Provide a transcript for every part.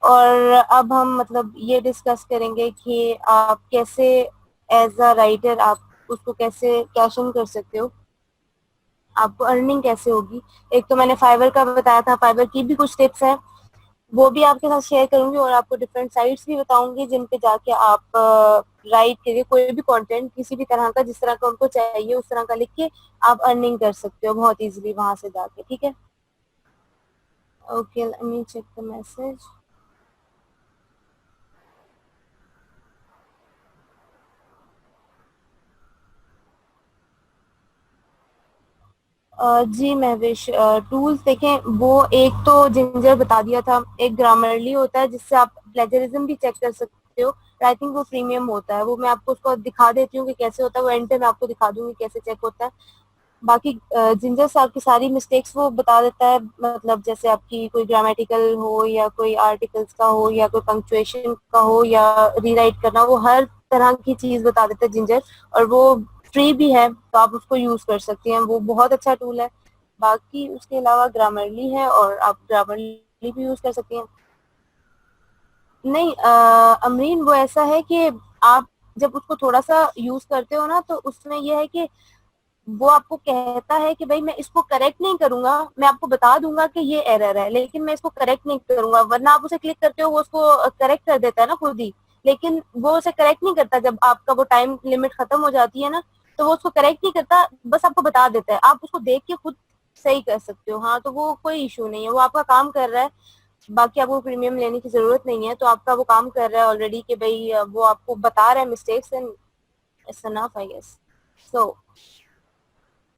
और अब हम मतलब ये डिस्कस करेंगे कि आप कैसे एज अ राइटर आप उसको कैसे कैश इन कर सकते हो, आपको अर्निंग कैसे होगी। एक तो मैंने फाइवर का बताया था, फाइवर की भी कुछ टिप्स हैं, वो भी आपके साथ शेयर करूंगी और आपको डिफरेंट साइट्स भी बताऊंगी जिन पे जाके आप राइट करिए कोई भी कंटेंट किसी भी तरह का, जिस तरह का उनको चाहिए उस तरह का लिख के आप अर्निंग कर सकते हो बहुत इजीली वहां से जाके। ठीक है, okay, let me check the message. जी महविश, टूल्स देखें, वो एक तो जिंजर बता दिया था, एक ग्रामरली होता है जिससे आप प्लेजरिज्म भी चेक कर सकते हो। आई थिंक वो प्रीमियम होता है, वो मैं आपको उसको दिखा देती हूँ कि कैसे होता है, वो एंड पे मैं आपको दिखा दूंगी कैसे चेक होता है। बाकी जिंजर से आपकी सारी मिस्टेक्स वो बता देता है, मतलब जैसे आपकी कोई ग्रामेटिकल हो या कोई आर्टिकल्स का हो या कोई पंक्चुएशन का हो या रीराइट करना, वो हर तरह की चीज बता देता है जिंजर। और वो फ्री भी है तो आप उसको यूज कर सकती हैं, वो बहुत अच्छा टूल है। बाकी उसके अलावा ग्रामरली है और आप ग्रामरली भी यूज कर सकती हैं। नहीं अमरीन, वो ऐसा है कि आप जब उसको थोड़ा सा यूज करते हो ना तो उसमें यह है कि वो आपको कहता है कि भाई मैं इसको करेक्ट नहीं करूंगा, मैं आपको बता दूंगा कि ये एरर है लेकिन मैं इसको करेक्ट नहीं करूंगा, वरना आप उसे क्लिक करते हो वो उसको करेक्ट कर देता है ना खुद ही। लेकिन वो उसे करेक्ट नहीं करता, जब आपका वो टाइम लिमिट खत्म हो जाती है ना तो वो उसको करेक्ट नहीं करता, बस आपको बता देता है, आप उसको देख के खुद सही कर सकते हो। हाँ, तो वो कोई इशू नहीं है, वो आपका काम कर रहा है। बाकी आपको प्रीमियम लेने की जरूरत नहीं है, तो आपका वो काम कर रहा है ऑलरेडी कि भाई वो आपको बता रहा है mistakes and it's enough I guess. So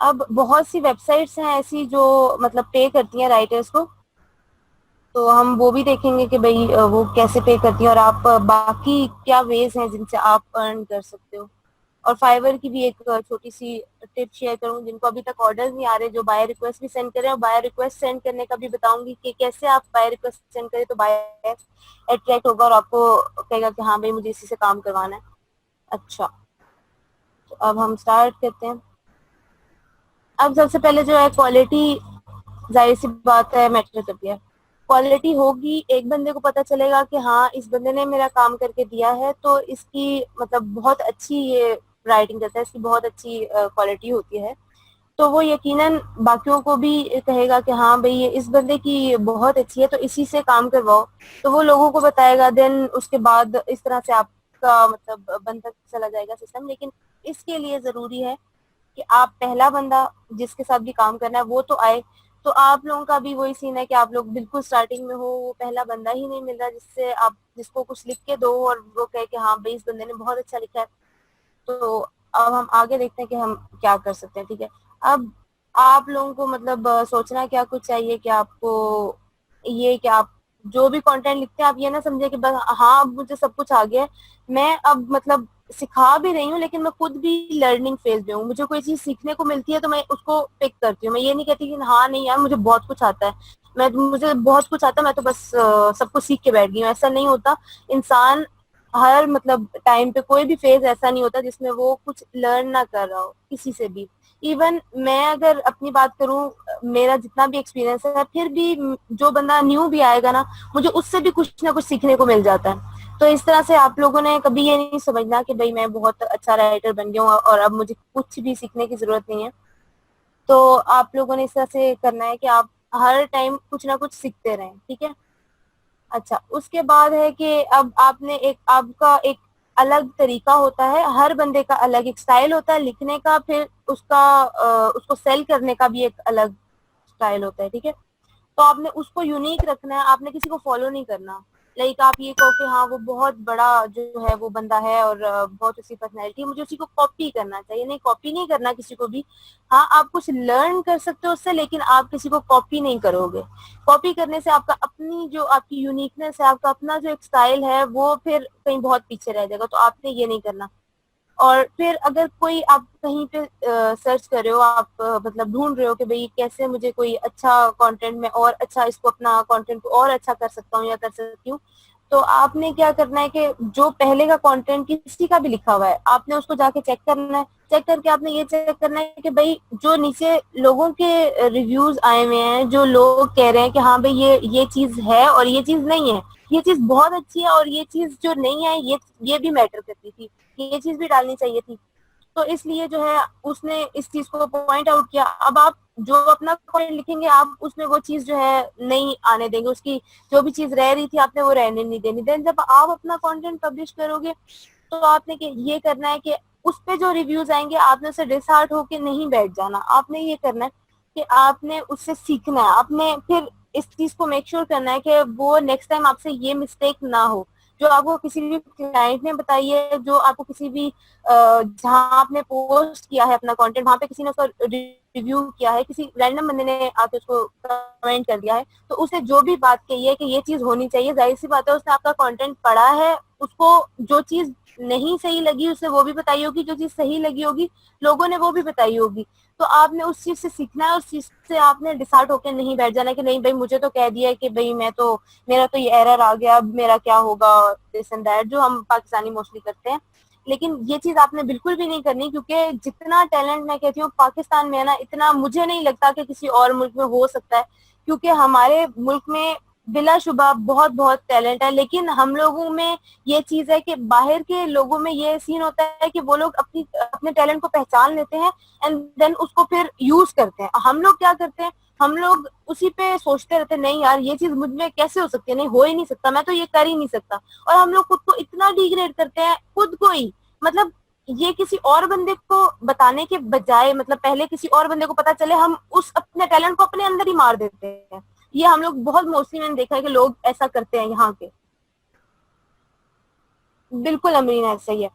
अब बहुत सी वेबसाइट्स हैं ऐसी जो मतलब पे करती हैं राइटर्स को, तो हम वो भी देखेंगे कि भाई वो कैसे पे करती हैं और आप बाकी क्या वेज हैं जिनसे आप अर्न कर सकते हो। और फाइवर की भी एक छोटी सी टिप शेयर करूंगी, जिनको अभी तक ऑर्डर्स नहीं आ रहे, जो बाय रिक्वेस्ट भी सेंड करें, और बाय रिक्वेस्ट सेंड करने का भी बताऊंगी कि कैसे आप बाय रिक्वेस्ट सेंड करें तो बाय अट्रैक्ट होगा और आपको कहेगा कि हाँ भाई मुझे इसी से काम करवाना है। अच्छा, तो अब हम स्टार्ट करते हैं। अब सबसे पहले जो है क्वालिटी, जाहिर सी बात है मैटर करती है। क्वालिटी होगी, एक बंदे को पता चलेगा कि हाँ इस बंदे ने मेरा काम करके दिया है तो इसकी मतलब बहुत अच्छी ये राइटिंग करता है, इसकी बहुत अच्छी क्वालिटी होती है, तो वो यकीनन बाकियों को भी कहेगा कि हाँ भाई ये इस बंदे की बहुत अच्छी है तो इसी से काम करवाओ, तो वो लोगों को बताएगा। देन उसके बाद इस तरह से आपका मतलब बनता चला जाएगा सिस्टम। लेकिन इसके लिए जरूरी है कि आप पहला बंदा जिसके साथ भी काम करना है वो तो आए। तो आप लोगों का भी वही सीन है कि आप लोग बिल्कुल स्टार्टिंग में हो, वो पहला बंदा ही नहीं मिल रहा जिससे आप जिसको कुछ लिख के दो और वो कहे कि हाँ भाई इस बंदे ने बहुत अच्छा लिखा है। तो अब हम आगे देखते हैं कि हम क्या कर सकते हैं। ठीक है, अब आप लोगों को मतलब सोचना क्या कुछ चाहिए कि आपको ये कि आप जो भी कंटेंट लिखते हैं आप ये ना समझे कि बस हाँ अब मुझे सब कुछ आ गया है, मैं अब मतलब सिखा भी रही हूँ लेकिन मैं खुद भी लर्निंग फेज में हूँ, मुझे कोई चीज सीखने को मिलती है तो मैं उसको पिक करती हूँ। मैं ये नहीं कहती कि हाँ नहीं यार मुझे बहुत कुछ आता है, मैं मुझे बहुत कुछ आता है मैं तो बस सब कुछ सीख के बैठ गई हूँ, ऐसा नहीं होता। इंसान हर मतलब टाइम पे कोई भी फेज ऐसा नहीं होता जिसमें वो कुछ लर्न ना कर रहा हो किसी से भी। इवन मैं अगर अपनी बात करूं, मेरा जितना भी एक्सपीरियंस है फिर भी जो बंदा न्यू भी आएगा ना मुझे उससे भी कुछ ना कुछ सीखने को मिल जाता है। तो इस तरह से आप लोगों ने कभी ये नहीं समझना कि भाई मैं बहुत अच्छा राइटर बन गया हूँ और अब मुझे कुछ भी सीखने की जरूरत नहीं है। तो आप लोगों ने इस तरह से करना है कि आप हर टाइम कुछ ना कुछ सीखते रहें। ठीक है, अच्छा, उसके बाद है कि अब आपने एक आपका एक अलग तरीका होता है, हर बंदे का अलग एक स्टाइल होता है लिखने का, फिर उसका उसको सेल करने का भी एक अलग स्टाइल होता है। ठीक है, तो आपने उसको यूनिक रखना है, आपने किसी को फॉलो नहीं करना। लाइक आप ये कहो कि हाँ वो बहुत बड़ा जो है वो बंदा है और बहुत उसकी पर्सनैलिटी है, मुझे उसी को कॉपी करना चाहिए, नहीं कॉपी नहीं करना किसी को भी। हाँ आप कुछ लर्न कर सकते हो उससे, लेकिन आप किसी को कॉपी नहीं करोगे। कॉपी करने से आपका अपनी जो आपकी यूनिकनेस है, आपका अपना जो एक स्टाइल है वो फिर कहीं बहुत पीछे रह जाएगा, तो आपने ये नहीं करना। और फिर अगर कोई आप कहीं पे सर्च कर रहे हो, आप मतलब ढूंढ रहे हो कि भाई कैसे मुझे कोई अच्छा कंटेंट में और अच्छा इसको अपना कंटेंट को और अच्छा कर सकता हूँ या कर सकती हूँ, तो आपने क्या करना है कि जो पहले का कंटेंट किसी का भी लिखा हुआ है आपने उसको जाके चेक करना है। चेक करके आपने ये चेक करना है कि भाई जो नीचे लोगों के रिव्यूज आए हुए हैं, जो लोग कह रहे हैं कि हाँ भाई ये चीज है और ये चीज नहीं है, ये चीज बहुत अच्छी है और ये चीज जो नहीं है ये भी मैटर करती थी, ये चीज भी डालनी चाहिए थी। तो इसलिए जो है उसने इस चीज को पॉइंट आउट किया। अब आप जो अपना कंटेंट लिखेंगे आप उसमें वो चीज जो है नहीं आने देंगे, उसकी जो भी चीज रह रही थी आपने वो रहने नहीं देनी। देन जब आप अपना कंटेंट पब्लिश करोगे तो आपने ये करना है कि उस पे जो रिव्यूज आएंगे आपने उससे डिसहार्ट होके नहीं बैठ जाना। आपने ये करना है कि आपने उससे सीखना है, आपने फिर इस चीज को मेक श्योर करना है कि वो नेक्स्ट टाइम आपसे ये मिस्टेक ना हो जो आपको किसी भी क्लाइंट ने बताई है, जो आपको किसी भी जहां आपने पोस्ट किया है अपना कंटेंट, वहां पे किसी ने उसका रिव्यू किया है, किसी रैंडम बंदे ने आके उसको कमेंट कर दिया है, तो उसने जो भी बात कही है कि ये चीज होनी चाहिए, जाहिर सी बात है उसने आपका कंटेंट पढ़ा है, उसको जो चीज नहीं सही लगी उसने वो भी बताई होगी, जो चीज सही लगी होगी लोगों ने वो भी बताई होगी। तो आपने उस चीज से सीखना है, उस चीज से आपने डिसार्ट होकर नहीं बैठ जाना कि नहीं भाई मुझे तो कह दिया है कि भाई मैं तो मेरा तो ये एरर आ गया, अब मेरा क्या होगा, दिस एंड दैट, जो हम पाकिस्तानी मोस्टली करते हैं। लेकिन ये चीज आपने बिल्कुल भी नहीं करनी, क्योंकि जितना टैलेंट मैं कहती हूँ पाकिस्तान में है ना, इतना मुझे नहीं लगता कि किसी और मुल्क में हो सकता है, क्योंकि हमारे मुल्क में बिलाशुबा बहुत बहुत टैलेंट है। लेकिन हम लोगों में ये चीज है कि बाहर के लोगों में ये सीन होता है कि वो लोग अपने टैलेंट को पहचान लेते हैं एंड देन उसको फिर यूज करते हैं। हम लोग क्या करते हैं, हम लोग उसी पे सोचते रहते हैं नहीं यार ये चीज मुझ में कैसे हो सकती है, नहीं हो ही नहीं सकता, मैं तो ये कर ही नहीं सकता। और हम लोग खुद को इतना डिग्रेड करते हैं, खुद को ही, मतलब ये किसी और बंदे को बताने के बजाय, मतलब पहले किसी और बंदे को पता चले, हम उस अपने टैलेंट को अपने अंदर ही मार देते हैं। ये हम लोग बहुत मोस्टली मैंने देखा है कि लोग ऐसा करते हैं यहाँ के। बिल्कुल अमरीन ऐसा ही है।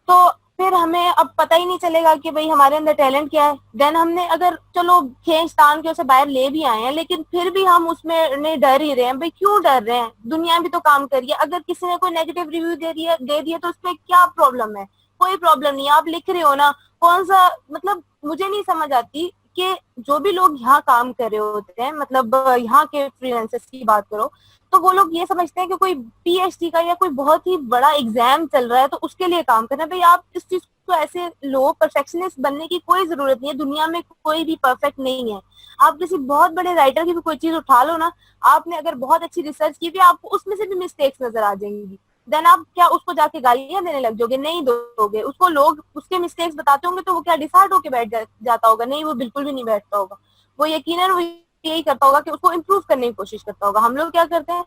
तो फिर हमें अब पता ही नहीं चलेगा कि भाई हमारे अंदर टैलेंट क्या है। देन हमने अगर चलो खींच तान के उसे बाहर ले भी आए हैं, लेकिन फिर भी हम उसमें नहीं डर ही रहे हैं। भाई क्यों डर रहे हैं, दुनिया भी तो काम कर रही है। अगर किसी ने कोई नेगेटिव रिव्यू दे दिया तो उसमें क्या प्रॉब्लम है, कोई प्रॉब्लम नहीं है, आप लिख रहे हो ना। कौन सा, मतलब मुझे नहीं समझ आती कि जो भी लोग यहाँ काम कर रहे होते हैं, मतलब यहाँ के फ्रीलांसर्स की बात करो, तो वो लोग ये समझते हैं कि कोई पीएचडी का या कोई बहुत ही बड़ा एग्जाम चल रहा है तो उसके लिए काम करना। भाई आप इस चीज को ऐसे लो, परफेक्शनिस्ट बनने की कोई जरूरत नहीं है, दुनिया में कोई भी परफेक्ट नहीं है। आप किसी बहुत बड़े राइटर की भी कोई चीज उठा लो ना, आपने अगर बहुत अच्छी रिसर्च की भी, आपको उसमें से भी मिस्टेक्स नजर आ जाएंगी। देन आप क्या उसको जाके गालियां देने लग जाओगे? नहीं दोगे उसको। लोग उसके मिस्टेक्स बताते होंगे तो वो क्या डिसहार्ट होके बैठ जाता होगा? नहीं, वो बिल्कुल भी नहीं बैठता होगा। वो यकीनन वो यही करता होगा कि उसको इम्प्रूव करने की कोशिश करता होगा। हम लोग क्या करते हैं,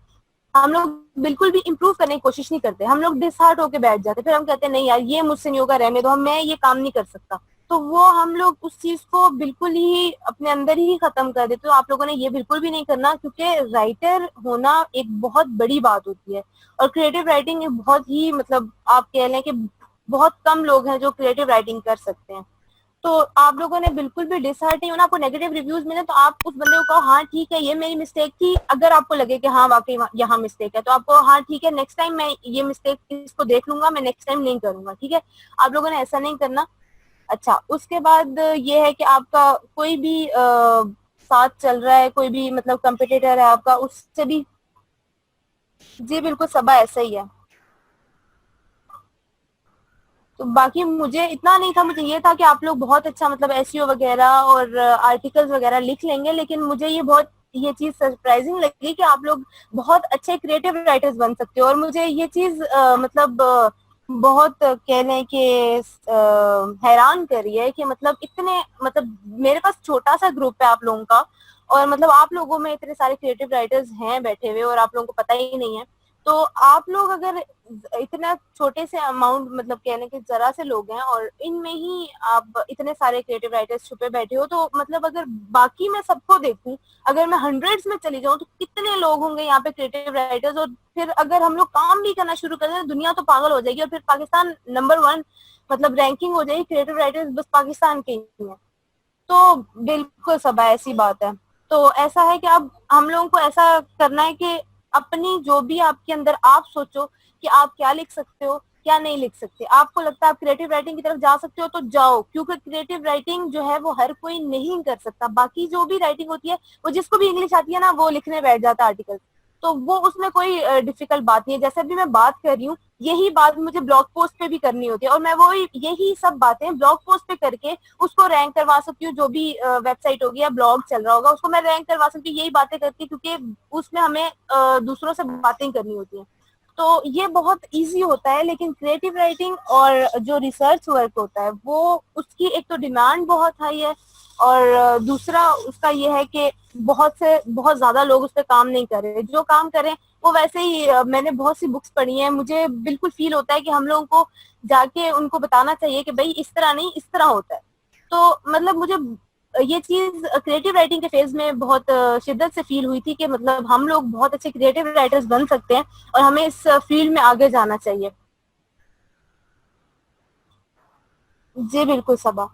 हम लोग बिल्कुल भी इम्प्रूव करने की कोशिश नहीं करते, हम लोग डिसहार्ट होके बैठ जाते, फिर हम कहते हैं नहीं यार ये मुझसे नहीं होगा, रहने दो, मैं ये काम नहीं कर सकता। तो वो हम लोग उस चीज को बिल्कुल ही अपने अंदर ही खत्म कर देते। तो आप लोगों ने ये बिल्कुल भी नहीं करना, क्योंकि राइटर होना एक बहुत बड़ी बात होती है। और क्रिएटिव राइटिंग एक बहुत ही, मतलब आप कह लें कि बहुत कम लोग हैं जो क्रिएटिव राइटिंग कर सकते हैं। तो आप लोगों ने बिल्कुल भी डिसहार्ट नहीं होना। आपको नेगेटिव रिव्यूज मिले तो आप उस बंदे को कहो हाँ ठीक है ये मेरी मिस्टेक थी। अगर आपको लगे कि हाँ वाकई यहाँ मिस्टेक है तो आपको हाँ ठीक है नेक्स्ट टाइम मैं ये मिस्टेक इसको देख लूंगा, मैं नेक्स्ट टाइम नहीं करूंगा, ठीक है। आप लोगों ने ऐसा नहीं करना। अच्छा, उसके बाद ये है कि आपका कोई भी साथ चल रहा है, कोई भी मतलब कंपिटिटर है आपका, उससे भी, जी बिल्कुल सबा ऐसा ही है। तो बाकी मुझे इतना नहीं था, मुझे ये था कि आप लोग बहुत अच्छा मतलब एसईओ वगैरह और आर्टिकल्स वगैरह लिख लेंगे, लेकिन मुझे ये चीज सरप्राइजिंग लगी कि आप लोग बहुत अच्छे क्रिएटिव राइटर्स बन सकते हो। और मुझे ये चीज मतलब बहुत कह लें कि हैरान कर रही है कि मतलब इतने, मतलब मेरे पास छोटा सा ग्रुप है आप लोगों का, और मतलब आप लोगों में इतने सारे क्रिएटिव राइटर्स हैं बैठे हुए और आप लोगों को पता ही नहीं है। तो आप लोग अगर इतना छोटे से अमाउंट, मतलब कहने के जरा से लोग हैं और इनमें ही आप इतने सारे क्रिएटिव राइटर्स छुपे बैठे हो, तो मतलब अगर बाकी मैं सबको देखूं, अगर मैं हंड्रेड्स में चली जाऊं तो कितने लोग होंगे यहाँ पे क्रिएटिव राइटर्स। और फिर अगर हम लोग काम भी करना शुरू कर दें दुनिया तो पागल हो जाएगी और फिर पाकिस्तान नंबर 1 मतलब रैंकिंग हो जाएगी, क्रिएटिव राइटर्स बस पाकिस्तान के ही है। तो बिल्कुल सब ऐसी बात है। तो ऐसा है कि अब हम लोगों को ऐसा करना है कि अपनी जो भी आपके अंदर, आप सोचो कि आप क्या लिख सकते हो क्या नहीं लिख सकते। आपको लगता है आप क्रिएटिव राइटिंग की तरफ जा सकते हो तो जाओ, क्योंकि क्रिएटिव राइटिंग जो है वो हर कोई नहीं कर सकता। बाकी जो भी राइटिंग होती है वो जिसको भी इंग्लिश आती है ना वो लिखने बैठ जाता है आर्टिकल। तो वो उसमें कोई डिफिकल्ट बात नहीं है। जैसे भी मैं बात कर रही हूँ, यही बात मुझे ब्लॉग पोस्ट पे भी करनी होती है, और मैं वो यही सब बातें ब्लॉग पोस्ट पे करके उसको रैंक करवा सकती हूँ। जो भी वेबसाइट होगी या ब्लॉग चल रहा होगा उसको मैं रैंक करवा सकती हूँ यही बातें करके, क्योंकि उसमें हमें दूसरों से बातें करनी होती है। तो ये बहुत इजी होता है। लेकिन क्रिएटिव राइटिंग और जो रिसर्च वर्क होता है वो उसकी एक तो डिमांड बहुत हाई है, और दूसरा उसका ये है कि बहुत ज्यादा लोग उस पर काम नहीं कर रहे। जो काम करें वो वैसे ही मैंने बहुत सी बुक्स पढ़ी हैं, मुझे बिल्कुल फील होता है कि हम लोगों को जाके उनको बताना चाहिए कि भाई इस तरह नहीं, इस तरह होता है। तो मतलब मुझे ये चीज क्रिएटिव राइटिंग के फेज में बहुत शिद्दत से फील हुई थी कि मतलब हम लोग बहुत अच्छे क्रिएटिव राइटर्स बन सकते हैं और हमें इस फील्ड में आगे जाना चाहिए। जी बिल्कुल सबा।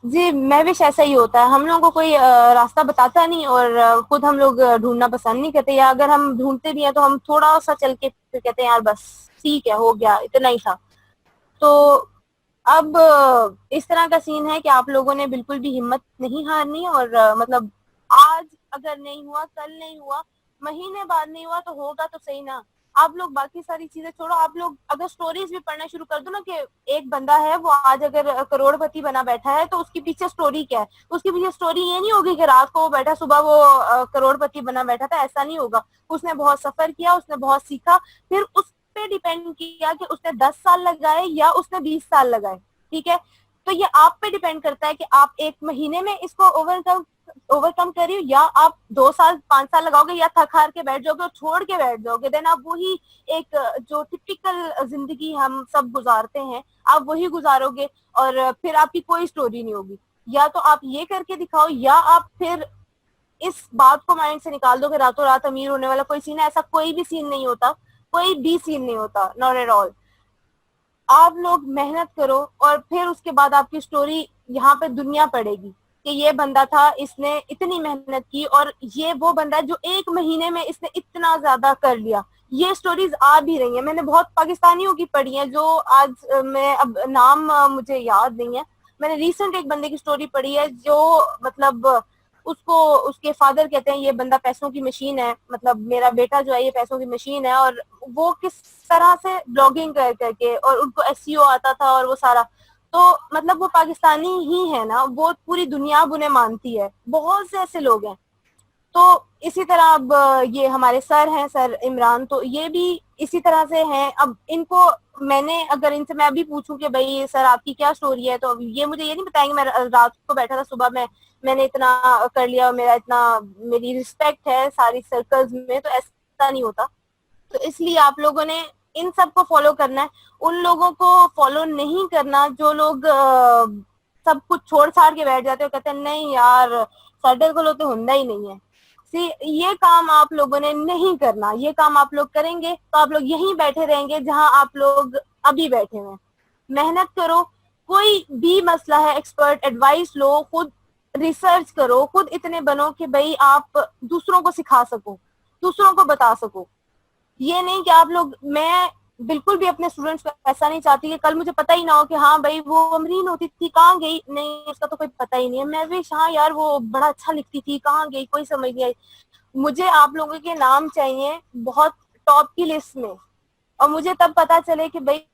जी मैं भी ऐसा ही होता है, हम लोगों को कोई रास्ता बताता नहीं, और खुद हम लोग ढूंढना पसंद नहीं करते, या अगर हम ढूंढते भी हैं तो हम थोड़ा सा चल के फिर कहते हैं यार बस ठीक है, हो गया, इतना ही था। तो अब इस तरह का सीन है कि आप लोगों ने बिल्कुल भी हिम्मत नहीं हारनी, और मतलब आज अगर नहीं हुआ, कल नहीं हुआ, महीने बाद नहीं हुआ, तो होगा तो सही ना। आप लोग बाकी सारी चीजें छोड़ो, आप लोग अगर स्टोरीज भी पढ़ना शुरू कर दो ना, कि एक बंदा है वो आज अगर करोड़पति बना बैठा है तो उसके पीछे स्टोरी क्या है, उसके पीछे स्टोरी ये नहीं होगी कि रात को वो बैठा, सुबह वो करोड़पति बना बैठा था, ऐसा नहीं होगा। उसने बहुत सफर किया, उसने बहुत सीखा, फिर उस पे डिपेंड किया कि उसने 10 साल लगाए या उसने 20 साल लगाए। ठीक है, तो ये आप पे डिपेंड करता है कि आप एक महीने में इसको ओवरकम करिए, या आप 2 साल 5 साल लगाओगे, या थक हार के बैठ जाओगे और छोड़ के बैठ जाओगे, देन आप वही एक जो टिपिकल जिंदगी हम सब गुजारते हैं आप वही गुजारोगे, और फिर आपकी कोई स्टोरी नहीं होगी। या तो आप ये करके दिखाओ, या आप फिर इस बात को माइंड से निकाल दो कि रातों रात अमीर होने वाला कोई सीन है, ऐसा कोई भी सीन नहीं होता, कोई भी सीन नहीं होता, नॉट एट ऑल। आप लोग मेहनत करो और फिर उसके बाद आपकी स्टोरी यहाँ पे दुनिया पड़ेगी कि ये बंदा था, इसने इतनी मेहनत की, और ये वो बंदा जो 1 महीने में इसने इतना ज्यादा कर लिया। ये स्टोरीज आ भी रही हैं, मैंने बहुत पाकिस्तानियों की पढ़ी हैं, जो आज मैं अब नाम मुझे याद नहीं है। मैंने रिसेंट एक बंदे की स्टोरी पढ़ी है जो मतलब उसको उसके फादर कहते हैं ये बंदा पैसों की मशीन है, मतलब मेरा बेटा जो है ये पैसों की मशीन है, और वो किस तरह से ब्लॉगिंग कर करके, और उनको एसईओ आता था और वो सारा। तो मतलब वो पाकिस्तानी ही है ना, वो पूरी दुनिया अब उन्हें मानती है, बहुत से ऐसे लोग हैं। तो इसी तरह अब ये हमारे सर हैं, सर इमरान, तो ये भी इसी तरह से हैं। अब इनको मैंने अगर इनसे मैं अभी पूछूं कि भाई सर आपकी क्या स्टोरी है, तो ये मुझे ये नहीं बताएंगे मैं रात को बैठा था, सुबह में मैंने इतना कर लिया, मेरा इतना, मेरी रिस्पेक्ट है सारी सर्कल्स में, तो ऐसा नहीं होता। तो इसलिए आप लोगों ने इन सब को फॉलो करना है, उन लोगों को फॉलो नहीं करना जो लोग सब कुछ छोड़ छाड़ के बैठ जाते हो, कहते हैं नहीं यार साडे को तो होता ही नहीं है। सी ये काम आप लोगों ने नहीं करना, ये काम आप लोग करेंगे तो आप लोग यहीं बैठे रहेंगे जहां आप लोग अभी बैठे हुए हैं। मेहनत करो, कोई भी मसला है एक्सपर्ट एडवाइस लो, खुद रिसर्च करो, खुद इतने बनो कि भाई आप दूसरों को सिखा सको, दूसरों को बता सको। ये नहीं कि आप लोग, मैं बिल्कुल भी अपने स्टूडेंट्स को ऐसा नहीं चाहती कि कल मुझे पता ही ना हो कि हाँ भाई वो अमरीन होती थी कहाँ गई, नहीं उसका तो कोई पता ही नहीं है। मैं भी हाँ यार वो बड़ा अच्छा लिखती थी कहाँ गई, कोई समझ नहीं आई। मुझे आप लोगों के नाम चाहिए बहुत टॉप की लिस्ट में, और मुझे तब पता चले कि भाई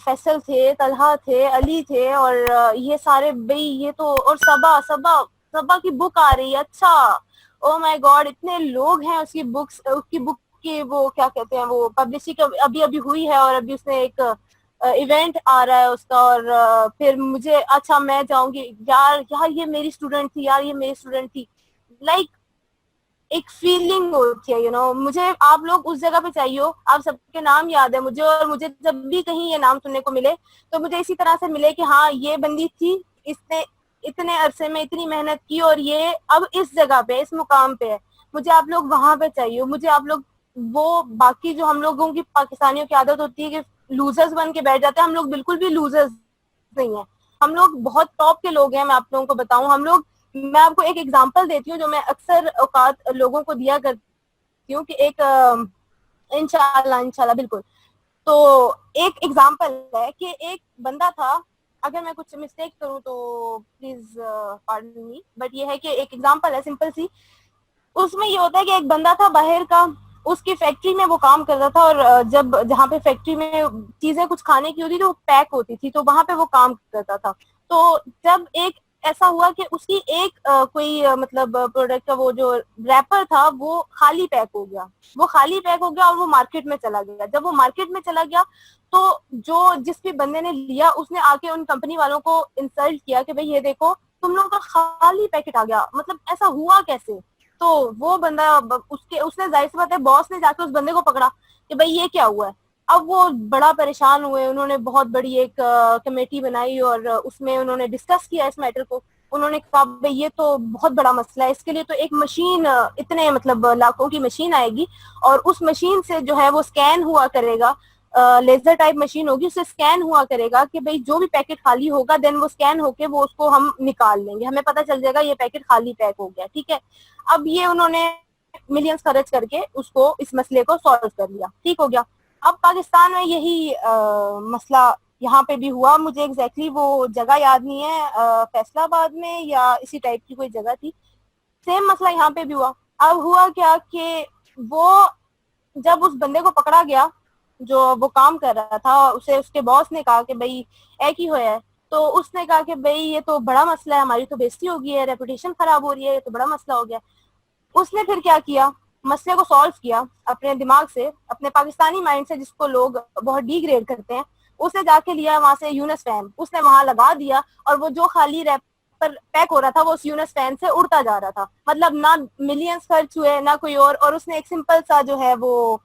फैसल थे, तलहा थे, अली थे, और ये सारे भाई, ये तो, और सबा सबा सबा की बुक आ रही है, अच्छा ओ माय गॉड इतने लोग हैं उसकी बुक्स, उसकी बुक की वो क्या कहते हैं वो पब्लिशिंग अभी अभी हुई है, और अभी उसने एक इवेंट आ रहा है उसका, और फिर मुझे अच्छा मैं जाऊंगी यार, यार ये मेरी स्टूडेंट थी, यार ये मेरी स्टूडेंट थी, लाइक एक फीलिंग होती है मुझे आप लोग उस जगह पे चाहिए हो, आप सबके नाम याद है मुझे, और मुझे जब भी कहीं ये नाम सुनने को मिले तो मुझे इसी तरह से मिले कि हाँ ये बंदी थी, इसने इतने अरसे में इतनी मेहनत की और ये अब इस जगह पे इस मुकाम पे है। मुझे आप लोग वहां पे चाहिए, मुझे आप लोग वो बाकी जो हम लोगों की पाकिस्तानियों की आदत होती है कि लूजर्स बन के बैठ जाते हैं, हम लोग बिल्कुल भी लूजर्स नहीं है, हम लोग बहुत टॉप के लोग हैं। मैं आप लोगों को बताऊं, हम लोग, मैं आपको एक एग्जांपल देती हूँ जो मैं अक्सर औकात लोगों को दिया करती हूँ कि एक इंशाल्लाह इंशाल्लाह बिल्कुल। तो एक एग्जांपल है कि एक बंदा था, अगर मैं कुछ मिस्टेक करूं तो प्लीज पार्डन मी, बट ये है कि एक एग्जांपल है सिंपल सी। उसमें ये होता है कि एक बंदा था बाहर का, उसकी फैक्ट्री में वो काम करता था, और जब जहाँ पे फैक्ट्री में चीजें कुछ खाने की होती थी वो पैक होती थी, तो वहां पे वो काम करता था। तो जब एक ऐसा हुआ कि उसकी एक कोई मतलब प्रोडक्ट का वो जो रैपर था वो खाली पैक हो गया, वो खाली पैक हो गया और वो मार्केट में चला गया। जब वो मार्केट में चला गया तो जो जिस भी बंदे ने लिया उसने आके उन कंपनी वालों को इंसल्ट किया कि भाई ये देखो तुम लोगों का खाली पैकेट आ गया, मतलब ऐसा हुआ कैसे। तो वो बंदा उसके उसने जाहिर सी बात है बॉस ने जाके उस बंदे को पकड़ा कि भाई ये क्या हुआ है। अब वो बड़ा परेशान हुए, उन्होंने बहुत बड़ी एक कमेटी बनाई और उसमें उन्होंने डिस्कस किया इस मैटर को। उन्होंने कहा भाई ये तो बहुत बड़ा मसला है, इसके लिए तो एक मशीन इतने मतलब लाखों की मशीन आएगी और उस मशीन से जो है वो स्कैन हुआ करेगा, लेजर टाइप मशीन होगी, उससे स्कैन हुआ करेगा कि भाई जो भी पैकेट खाली होगा देन वो स्कैन होके वो उसको हम निकाल लेंगे, हमें पता चल जाएगा ये पैकेट खाली पैक हो गया, ठीक है। अब ये उन्होंने मिलियंस खर्च करके उसको इस मसले को सॉल्व कर लिया, ठीक हो गया। अब पाकिस्तान में यही मसला यहाँ पे भी हुआ, मुझे एग्जैक्टली वो जगह याद नहीं है, फैसलाबाद में या इसी टाइप की कोई जगह थी। सेम मसला यहाँ पे भी हुआ। अब हुआ क्या कि वो जब उस बंदे को पकड़ा गया जो वो काम कर रहा था, उसे उसके बॉस ने कहा कि भाई एक ही होया है, तो उसने कहा कि भाई ये तो बड़ा मसला है, हमारी तो बेइज्जती हो गई है, रेपुटेशन खराब हो रही है, ये तो बड़ा मसला हो गया। उसने फिर क्या किया, मसले को सॉल्व किया अपने दिमाग से, अपने पाकिस्तानी माइंड से जिसको लोग बहुत डिग्रेड करते हैं। उसने जाके लिया वहां से यूनस फैन, उसने वहां लगा दिया और वो जो खाली रैप पर पैक हो रहा था वो उस यूनस फैन से उड़ता जा रहा था। मतलब ना मिलियंस खर्च हुए ना कोई और उसने एक सिंपल सा जो है वो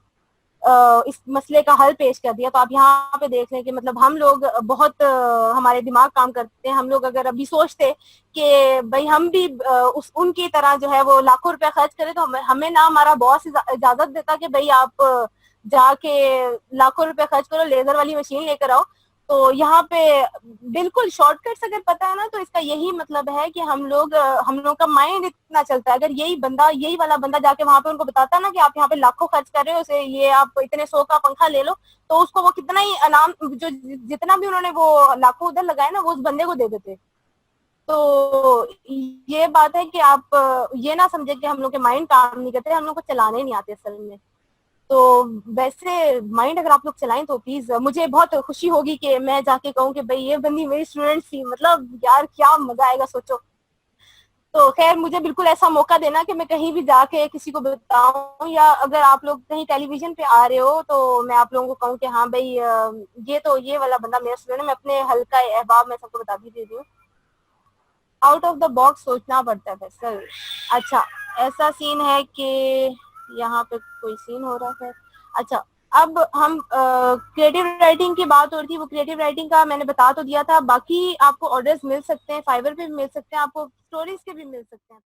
इस मसले का हल पेश कर दिया। तो आप यहाँ पे देख लें कि मतलब हम लोग बहुत हमारे दिमाग काम करते हैं। हम लोग अगर अभी सोचते कि भाई हम भी उस उनकी तरह जो है वो लाखों रुपया खर्च करें, तो हमें ना हमारा बॉस इजाजत देता कि भाई आप जाके लाखों रुपया खर्च करो, लेजर वाली मशीन लेकर आओ। तो यहाँ पे बिल्कुल शॉर्टकट्स अगर पता है ना, तो इसका यही मतलब है कि हम लोग का माइंड इतना चलता है। अगर यही वाला बंदा जाके वहां पे उनको बताता ना कि आप यहाँ पे लाखों खर्च कर रहे हो, उसे ये आप इतने 100 का पंखा ले लो, तो उसको वो कितना ही इनाम जो जितना भी उन्होंने वो लाखों उधर लगाए ना वो उस बंदे को दे देते। तो ये बात है कि आप ये ना समझे कि हम लोग के माइंड काम नहीं करते, हम लोग को चलाने नहीं आते असल में। तो वैसे माइंड अगर आप लोग चलाएं तो प्लीज मुझे बहुत खुशी होगी कि मैं जाके कहूँ कि भाई ये बंदी मेरी स्टूडेंट थी, मतलब यार क्या मजा आएगा सोचो। तो खैर मुझे बिल्कुल ऐसा मौका देना कि मैं कहीं भी जाके किसी को बताऊं, या अगर आप लोग कहीं टेलीविजन पे आ रहे हो तो मैं आप लोगों को कहूँ कि हाँ भाई ये तो ये वाला बंदा मेरा स्टूडेंट है। मैं अपने हल्का अहबाब में सबको बता भी दे रही हूँ। आउट ऑफ द बॉक्स सोचना पड़ता है फैसल। अच्छा, ऐसा सीन है कि यहाँ पे कोई सीन हो रहा है। अच्छा, अब हम क्रिएटिव राइटिंग की बात हो रही थी, वो क्रिएटिव राइटिंग का मैंने बता तो दिया था। बाकी आपको ऑर्डर्स मिल सकते हैं, फाइवर पे भी मिल सकते हैं, आपको स्टोरीज के भी मिल सकते हैं।